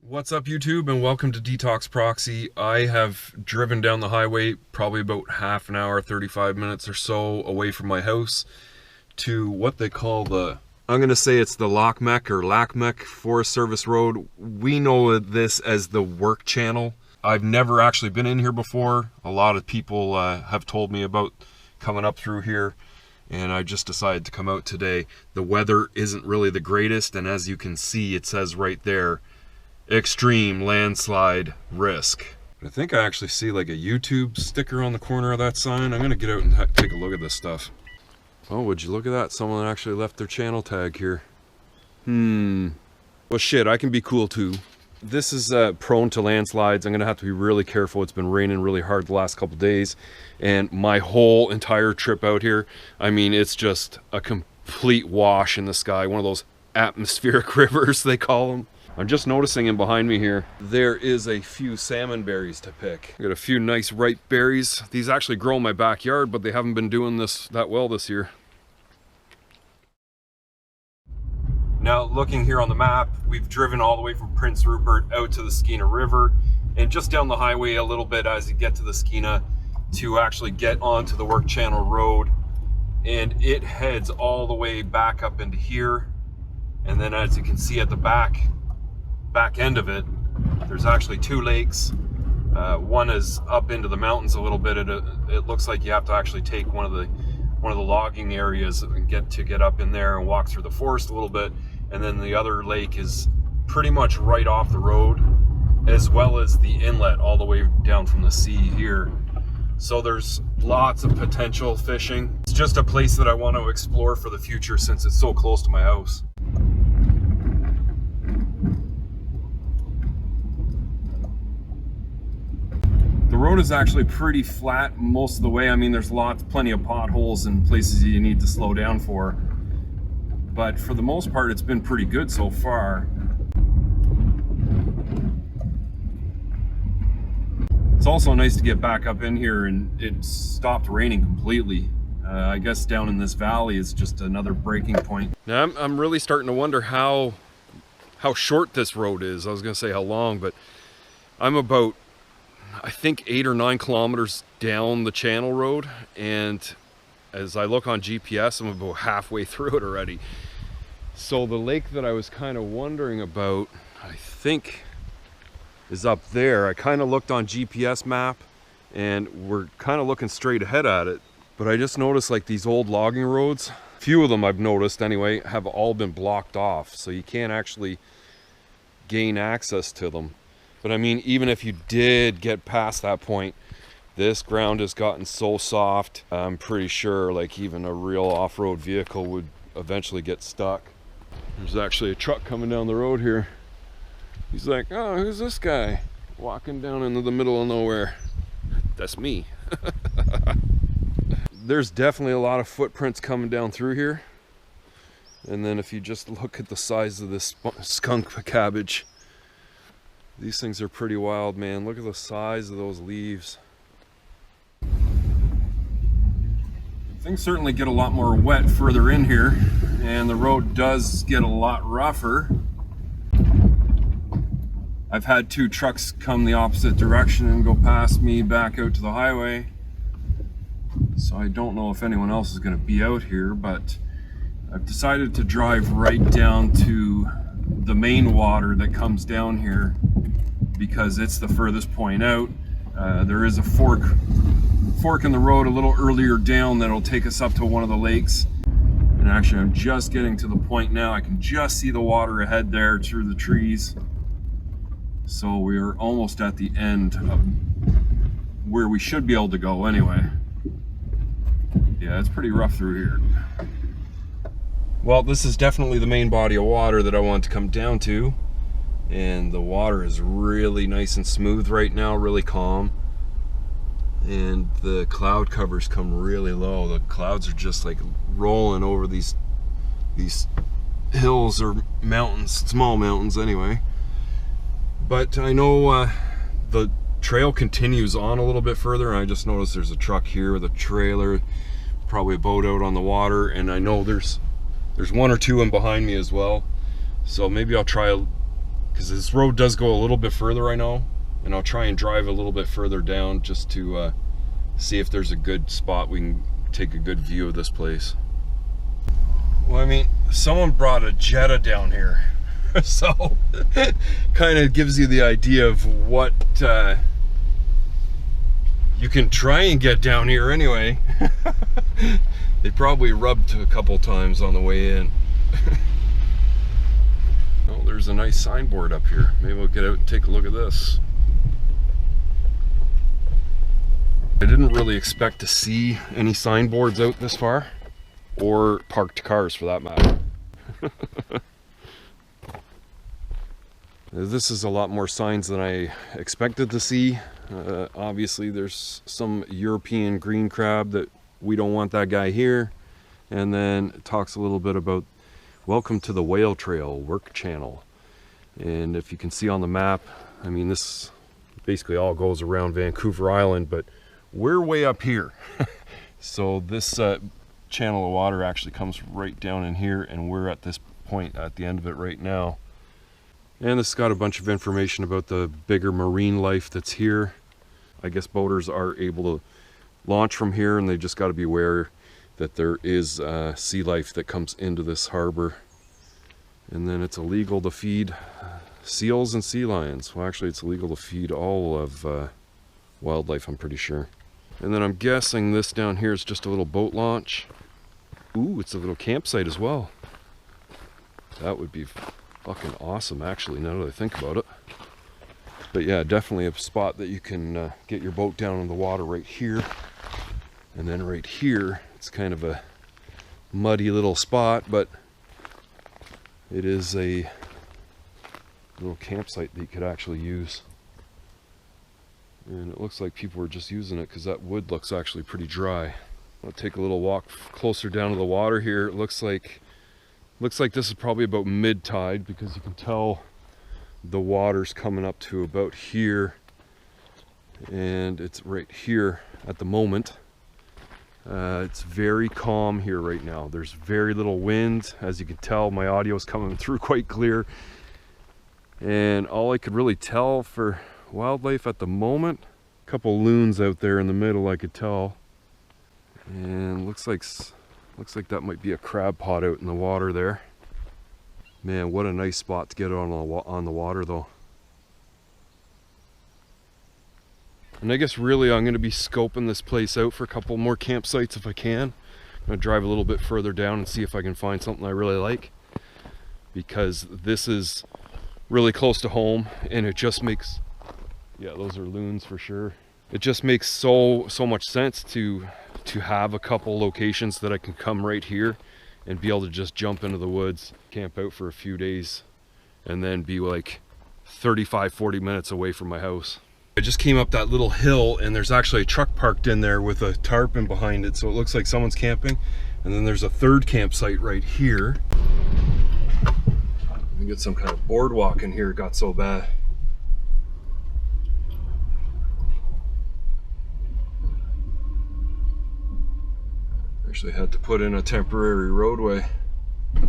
What's up YouTube, and welcome to Detox Proxy. I have driven down the highway probably about half an hour, 35 minutes or so away from my house to what they call I'm gonna say it's the Lochmec or Lachmec Forest Service Road. We know this as the work channel. I've never actually been in here before. A lot of people have told me about coming up through here, and I just decided to come out today. The weather isn't really the greatest, and as you can see, it says right there, extreme landslide risk. I think I actually see like a YouTube sticker on the corner of that sign. I'm gonna get out and take a look at this stuff. Oh, would you look at that? Someone actually left their channel tag here. Well shit, I can be cool too. This is prone to landslides. I'm gonna have to be really careful. It's been raining really hard the last couple days, and my whole entire trip out here, I mean, it's just a complete wash in the sky. One of those atmospheric rivers, they call them. I'm just noticing in behind me here, there is a few salmon berries to pick. I got a few nice ripe berries. These actually grow in my backyard, but they haven't been doing this that well this year. Now, looking here on the map, we've driven all the way from Prince Rupert out to the Skeena River, and just down the highway a little bit as you get to the Skeena to actually get onto the Work Channel Road, and it heads all the way back up into here. And then as you can see at the back end of it, there's actually two lakes. One is up into the mountains a little bit. It looks like you have to actually take one of the logging areas and get up in there and walk through the forest a little bit. And then the other lake is pretty much right off the road, as well as the inlet all the way down from the sea here. So there's lots of potential fishing. It's just a place that I want to explore for the future since it's so close to my house. The road is actually pretty flat most of the way. I mean, there's plenty of potholes and places you need to slow down for. But for the most part, it's been pretty good so far. It's also nice to get back up in here, and it stopped raining completely. I guess down in this valley is just another breaking point. Now I'm really starting to wonder how short this road is. I was gonna say how long, but I'm about, I think 8 or 9 kilometers down the channel road, and as I look on GPS, I'm about halfway through it already. So the lake that I was kind of wondering about, I think is up there. I kind of looked on GPS map, and we're kind of looking straight ahead at it, but I just noticed like these old logging roads, a few of them I've noticed anyway, have all been blocked off, so you can't actually gain access to them. But I mean, even if you did get past that point, this ground has gotten so soft, I'm pretty sure like even a real off-road vehicle would eventually get stuck. There's actually a truck coming down the road here. He's like, oh, who's this guy walking down into the middle of nowhere? That's me. There's definitely a lot of footprints coming down through here. And then if you just look at the size of this skunk cabbage, these things are pretty wild, man. Look at the size of those leaves. Things certainly get a lot more wet further in here, and the road does get a lot rougher. I've had 2 trucks come the opposite direction and go past me back out to the highway. So I don't know if anyone else is going to be out here, but I've decided to drive right down to the main water that comes down here, because it's the furthest point out. There is a fork in the road a little earlier down that'll take us up to one of the lakes. And actually, I'm just getting to the point now. I can just see the water ahead there through the trees. So we're almost at the end of where we should be able to go anyway. Yeah, it's pretty rough through here. Well, this is definitely the main body of water that I want to come down to. And the water is really nice and smooth right now, really calm. And the cloud covers come really low. The clouds are just like rolling over these hills or mountains, small mountains anyway. But I know the trail continues on a little bit further, and I just noticed there's a truck here with a trailer, probably a boat out on the water, and I know there's one or two in behind me as well. So maybe I'll try because this road does go a little bit further, I know, and I'll try and drive a little bit further down just to see if there's a good spot we can take a good view of this place. Well, I mean, someone brought a Jetta down here, so kind of gives you the idea of what you can try and get down here anyway. They probably rubbed a couple times on the way in. Oh, there's a nice signboard up here. Maybe we'll get out and take a look at this. I didn't really expect to see any signboards out this far, or parked cars for that matter. This is a lot more signs than I expected to see. Obviously there's some European green crab that we don't want that guy here. And then it talks a little bit about welcome to the whale trail work channel. And if you can see on the map, I mean, this basically all goes around Vancouver Island, but we're way up here. So this channel of water actually comes right down in here, and we're at this point at the end of it right now. And this has got a bunch of information about the bigger marine life that's here. I guess boaters are able to launch from here, and they just got to be aware that there is sea life that comes into this harbor. And then it's illegal to feed seals and sea lions. Well, actually it's illegal to feed all of wildlife, I'm pretty sure. And then I'm guessing this down here is just a little boat launch. Ooh, it's a little campsite as well. That would be fucking awesome, actually, now that I think about it. But yeah, definitely a spot that you can get your boat down in the water right here. And then right here, it's kind of a muddy little spot, but it is a little campsite that you could actually use. And it looks like people were just using it because that wood looks actually pretty dry. I'll take a little walk closer down to the water here. It looks like this is probably about mid-tide, because you can tell the water's coming up to about here, and it's right here at the moment. It's very calm here right now. There's very little wind. As you can tell, my audio is coming through quite clear. And all I could really tell for wildlife at the moment, a couple loons out there in the middle I could tell. And looks like that might be a crab pot out in the water there. Man, what a nice spot to get on the water though. And I guess really I'm going to be scoping this place out for a couple more campsites if I can. I'm going to drive a little bit further down and see if I can find something I really like, because this is really close to home, and it just makes, yeah, those are loons for sure. It just makes so much sense to have a couple locations that I can come right here and be able to just jump into the woods, camp out for a few days, and then be like 35-40 minutes away from my house. I just came up that little hill, and there's actually a truck parked in there with a tarpon behind it, so it looks like someone's camping. And then there's a third campsite right here. We get some kind of boardwalk in here. It got so bad. Actually had to put in a temporary roadway. I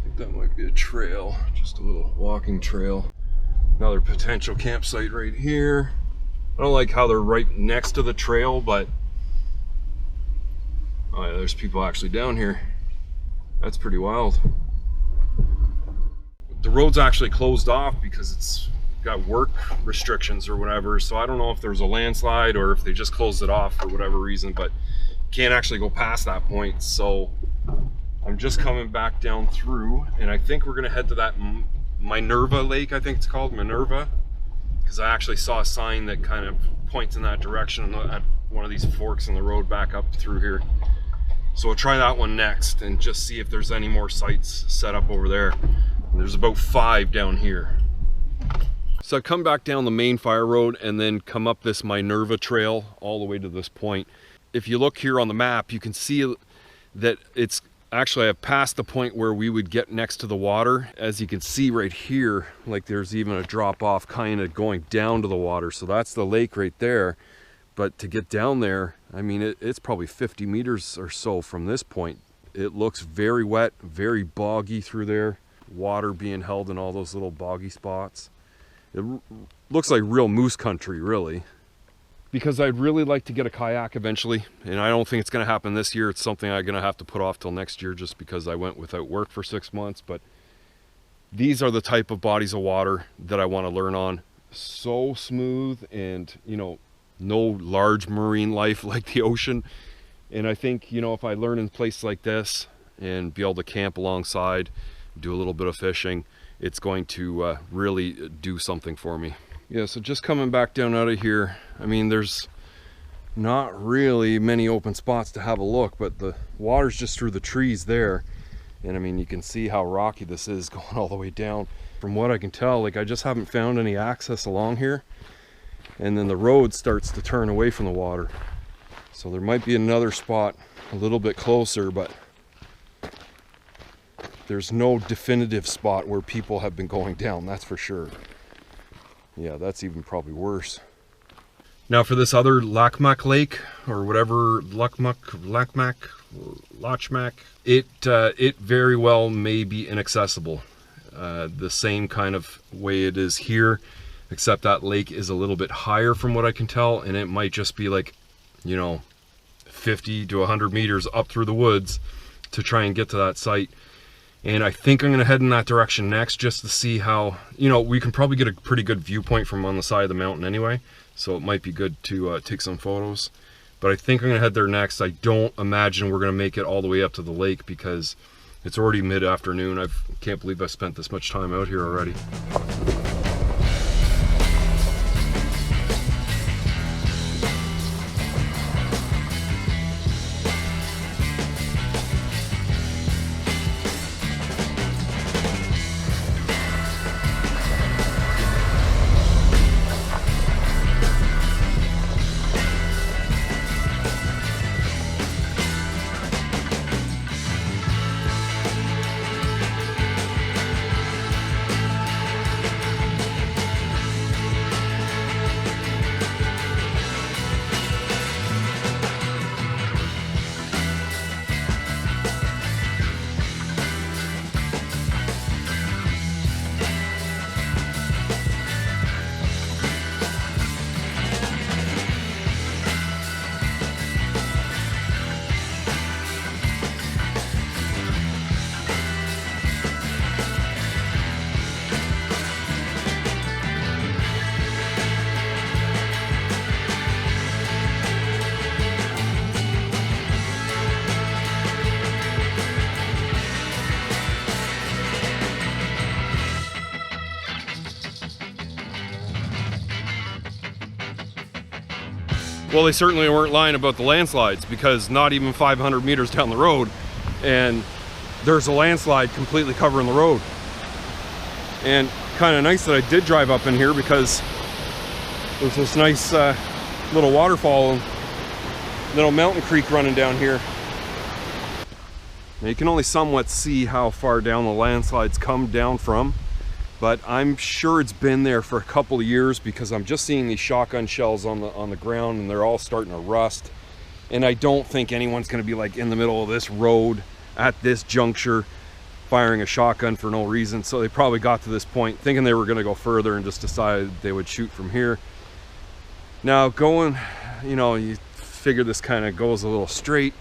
think that might be a trail, just a little walking trail. Another potential campsite right here. I don't like how they're right next to the trail, but oh yeah, there's people actually down here. That's pretty wild. The road's actually closed off because it's got work restrictions or whatever, so I don't know if there's a landslide or if they just closed it off for whatever reason, but can't actually go past that point. So I'm just coming back down through, and I think we're gonna head to that Minerva Lake, I think it's called Minerva, because I actually saw a sign that kind of points in that direction at one of these forks in the road back up through here. So we'll try that one next and just see if there's any more sites set up over there. And there's about 5 down here. So I come back down the main fire road and then come up this Minerva trail all the way to this point. If you look here on the map, you can see that it's actually, I've passed the point where we would get next to the water. As you can see right here, like there's even a drop off kind of going down to the water. So that's the lake right there. But to get down there, I mean, it's probably 50 meters or so from this point It looks very wet, very boggy through there. Water being held in all those little boggy spots. It looks like real moose country, really. Because I'd really like to get a kayak eventually, and I don't think it's going to happen this year. It's something I'm going to have to put off till next year just because I went without work for 6 months. But these are the type of bodies of water that I want to learn on. So smooth, and you know, no large marine life like the ocean. And I think, you know, if I learn in places like this and be able to camp alongside, do a little bit of fishing, it's going to really do something for me. Yeah, so just coming back down out of here, I mean, there's not really many open spots to have a look, but the water's just through the trees there. And I mean, you can see how rocky this is going all the way down. From what I can tell, like, I just haven't found any access along here. And then the road starts to turn away from the water. So there might be another spot a little bit closer, but there's no definitive spot where people have been going down, that's for sure. Yeah, that's even probably worse. Now for this other Lakmak Lake, or whatever, Lakmak, it very well may be inaccessible. The same kind of way it is here, except that lake is a little bit higher from what I can tell, and it might just be like, you know, 50 to 100 meters up through the woods to try and get to that site. And I think I'm going to head in that direction next, just to see how, you know, we can probably get a pretty good viewpoint from on the side of the mountain anyway, so it might be good to take some photos. But I think I'm going to head there next. I don't imagine we're going to make it all the way up to the lake because it's already mid-afternoon. I can't believe I spent this much time out here already. Well, they certainly weren't lying about the landslides, because not even 500 meters down the road and there's a landslide completely covering the road. And kind of nice that I did drive up in here, because there's this nice little waterfall, little mountain creek running down here. Now you can only somewhat see how far down the landslides come down from, but I'm sure it's been there for a couple of years, because I'm just seeing these shotgun shells on the ground, and they're all starting to rust. And I don't think anyone's going to be like in the middle of this road at this juncture firing a shotgun for no reason. So they probably got to this point thinking they were going to go further and just decided they would shoot from here. Now going, you know, you figure this kind of goes a little straight,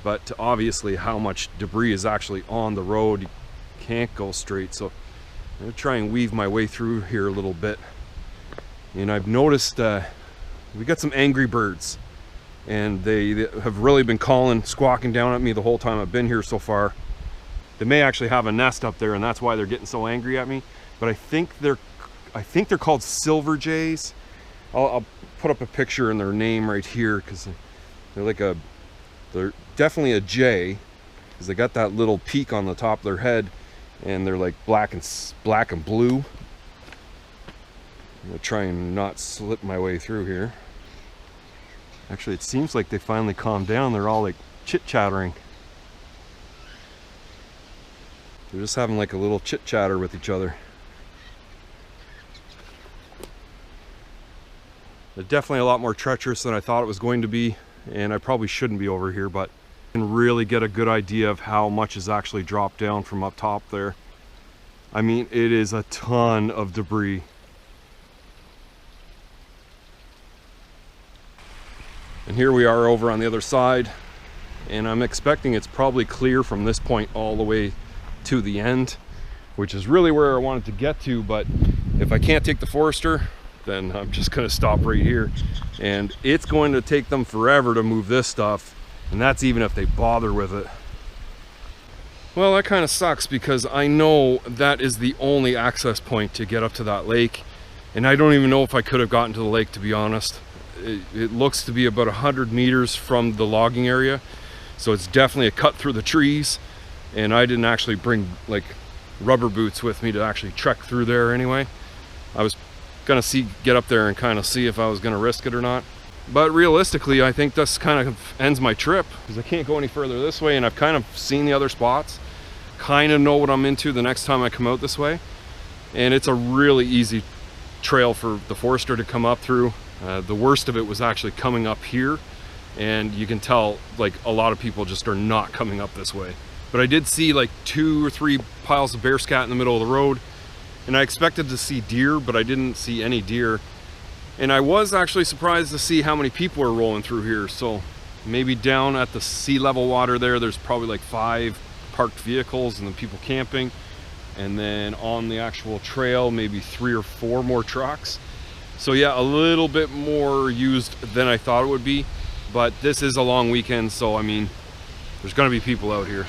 but obviously how much debris is actually on the road, you can't go straight. So I'm going to try and weave my way through here a little bit. And I've noticed we got some angry birds, and they have really been squawking down at me the whole time I've been here so far. They may actually have a nest up there, and that's why they're getting so angry at me. But I think they're called silver jays. I'll put up a picture and their name right here, because they're definitely a jay, because they got that little peak on the top of their head, and they're like black and blue. I'm gonna try and not slip my way through here. Actually, it seems like they finally calmed down. They're all like chit-chattering. They're just having like a little chit-chatter with each other. They're definitely a lot more treacherous than I thought it was going to be, and I probably shouldn't be over here, but And really get a good idea of how much is actually dropped down from up top there. I mean, it is a ton of debris. And here we are over on the other side, and I'm expecting it's probably clear from this point all the way to the end, which is really where I wanted to get to. But if I can't take the Forester, then I'm just going to stop right here. And it's going to take them forever to move this stuff, and that's even if they bother with it. Well, that kind of sucks, because I know that is the only access point to get up to that lake, and I don't even know if I could have gotten to the lake, to be honest. It looks to be about 100 meters from the logging area, so it's definitely a cut through the trees, and I didn't actually bring like rubber boots with me to actually trek through there anyway. I was gonna get up there and kind of see if I was gonna risk it or not, but realistically I think this kind of ends my trip, because I can't go any further this way, and I've kind of seen the other spots, kind of know what I'm into the next time I come out this way, and it's a really easy trail for the Forester to come up through. The worst of it was actually coming up here, and you can tell like a lot of people just are not coming up this way. But I did see like 2 or 3 piles of bear scat in the middle of the road, and I expected to see deer, but I didn't see any deer. And I was actually surprised to see how many people are rolling through here. So maybe down at the sea level water there's probably like 5 parked vehicles and then people camping, and then on the actual trail maybe 3 or 4 more trucks. So yeah, a little bit more used than I thought it would be, but this is a long weekend, so I mean, there's gonna be people out here.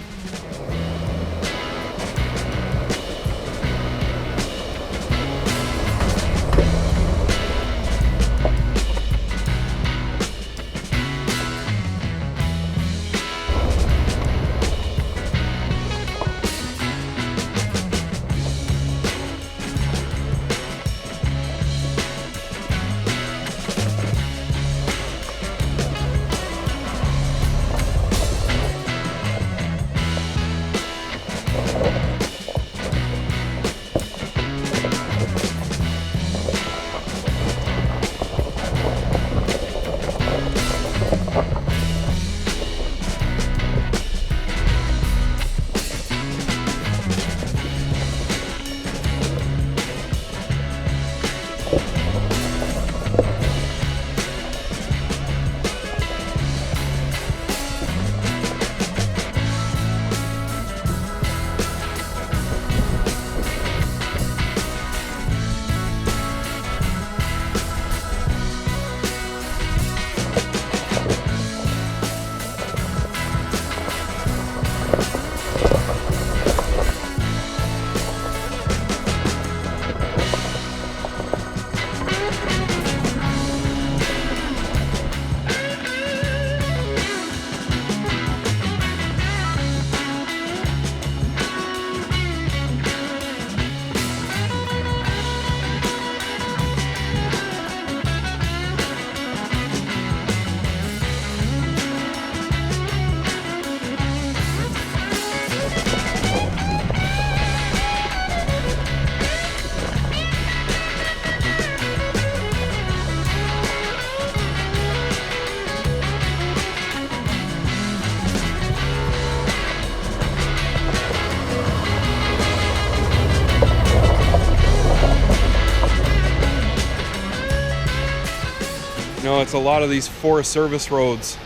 You know, it's a lot of these Forest Service roads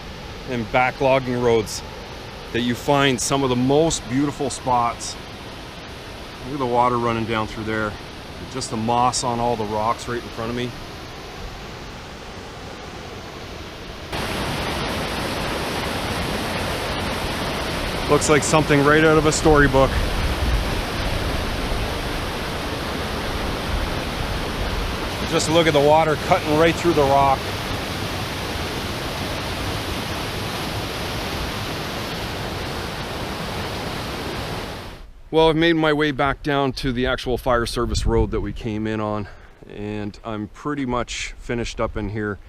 and backlogging roads that you find some of the most beautiful spots. Look at the water running down through there. Just the moss on all the rocks right in front of me. Looks like something right out of a storybook. Just look at the water cutting right through the rock. Well, I've made my way back down to the actual fire service road that we came in on, and I'm pretty much finished up in here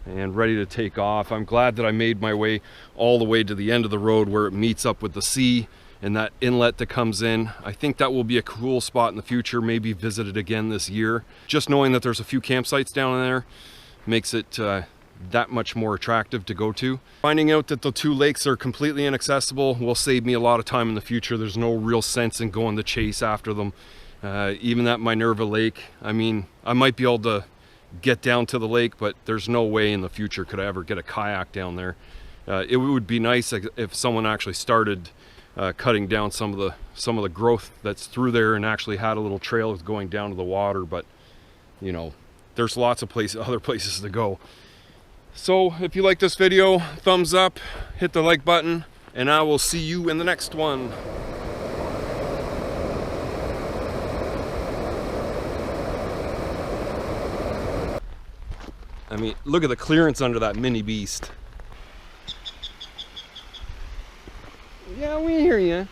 and ready to take off. I'm glad that I made my way all the way to the end of the road where it meets up with the sea and that inlet that comes in. I think that will be a cool spot in the future, maybe visit it again this year. Just knowing that there's a few campsites down there makes it that much more attractive to go to. Finding out that the two lakes are completely inaccessible will save me a lot of time in the future. There's no real sense in going to chase after them. Even that Minerva Lake, I mean, I might be able to get down to the lake, but there's no way in the future could I ever get a kayak down there. It would be nice if someone actually started cutting down some of the growth that's through there and actually had a little trail going down to the water, but you know, there's lots of other places to go. So if you like this video, thumbs up, hit the like button, and I will see you in the next one. I mean, look at the clearance under that mini beast. Yeah, we hear you.